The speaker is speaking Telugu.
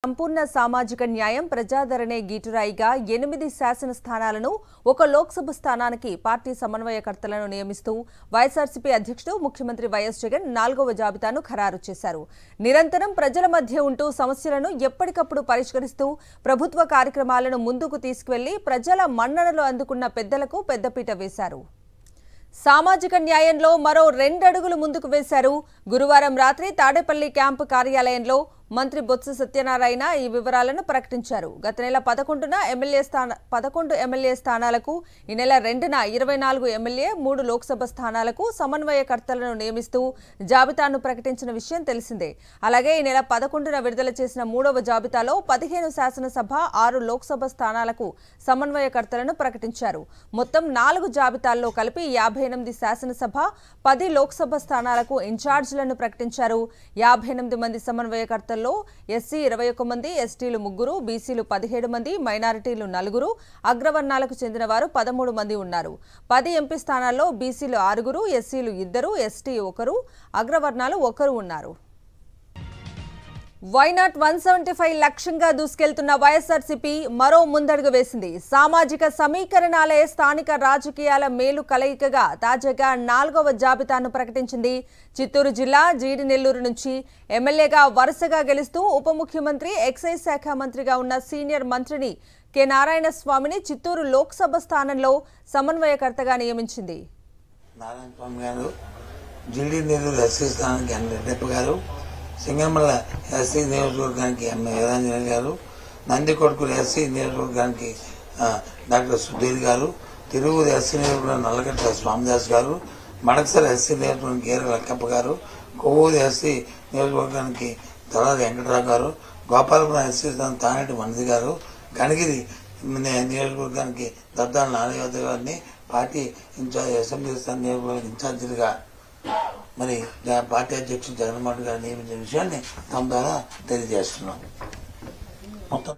సంపూర్ణ సామాజిక న్యాయం ప్రజాదరణే గీటురాయిగా 8 శాసన స్థానాలను ఒక లోక్సభ స్థానానికి పార్టీ సమన్వయకర్తలను నియమిస్తూ వైఎస్ఆర్సీపీ అధ్యక్షుడు ముఖ్యమంత్రి వైఎస్ జగన్ 4వ జాబితాను ఖరారు చేశారు. నిరంతరం ప్రజల మధ్య ఉంటూ సమస్యలను ఎప్పటికప్పుడు పరిష్కరిస్తూ ప్రభుత్వ కార్యక్రమాలను ముందుకు తీసుకువెళ్లి ప్రజల మన్ననలు అందుకున్న పెద్దలకు పెద్దపీట వేశారు. సామాజిక న్యాయంలో మరో 2 అడుగులు ముందుకు వేశారు. గురువారం రాత్రి తాడేపల్లి క్యాంపు కార్యాలయంలో మంత్రి బొత్స సత్యనారాయణ ఈ వివరాలను ప్రకటించారు. గత నెల 11 ఎమ్మెల్యే స్థానాలకు ఈ నెల 2న 24 ఎమ్మెల్యే 3 లోక్సభ స్థానాలకు సమన్వయకర్తలను నియమిస్తూ జాబితాను ప్రకటించిన విషయం తెలిసిందే. అలాగే ఈ నెల 11న విడుదల చేసిన 3వ జాబితాలో 15 శాసనసభ 6 లోక్సభ స్థానాలకు సమన్వయకర్తలను ప్రకటించారు. మొత్తం 4 జాబితాల్లో కలిపి 58 శాసనసభ 10 లోక్సభ స్థానాలకు ఇన్ఛార్జీలను ప్రకటించారు. 58 మంది సమన్వయకర్తలు ఎస్సీ 21 మంది, ఎస్టీలు 3, బీసీలు 17 మంది, మైనారిటీలు 4, అగ్రవర్ణాలకు చెందిన వారు 13 మంది ఉన్నారు. 10 ఎంపీ స్థానాల్లో బీసీలు 6, ఎస్సీలు 2, ఎస్టీ 1, అగ్రవర్ణాలు 1 ఉన్నారు. వైనాట్ 175 లక్ష్యంగా దూసుకెళ్తున్న వైఎస్ఆర్సీపీ మరో ముందడుగు వేసింది. సామాజిక సమీకరణాలే స్థానిక రాజకీయాల మేలు కలయికగా తాజాగా 4వ జాబితాను ప్రకటించింది. చిత్తూరు జిల్లా జీడినెల్లూరు నుంచి ఎమ్మెల్యేగా వరుసగా గెలుస్తూ ఉప ముఖ్యమంత్రి, ఎక్సైజ్ శాఖ మంత్రిగా ఉన్న సీనియర్ మంత్రిని కె నారాయణ స్వామిని చిత్తూరు లోక్సభ స్థానంలో సమన్వయకర్తగా నియమించింది. సింగమల్ల ఎస్సీ నియోజకవర్గానికి వీరాంజనేయులు గారు, నందికొట్కూరు ఎస్సీ నియోజకవర్గానికి డాక్టర్ సుధీర్ గారు, తిరువురు ఎస్సీ నియోజకవర్గం నల్లగట్ల స్వామిదాస్ గారు, మడకసర ఎస్సీ నియోజకవర్గం గేర లక్కప్ప గారు, కొవ్వూరు ఎస్సీ నియోజకవర్గానికి తలారి వెంకటరావు గారు, గోపాలపురం ఎస్సీ తానేటి మనిషి గారు, కనగిరి నియోజకవర్గానికి దద్దాల నారాయణ గారిని పార్టీ ఇన్ఛార్జ్ అసెంబ్లీ స్థాన నియోజకవర్గ ఇన్ఛార్జీలుగా మరి పార్టీ అధ్యక్షుడు జగన్మోహన్ గారు నియమించిన విషయాన్ని తమ ద్వారా తెలియజేస్తున్నాం. మొత్తం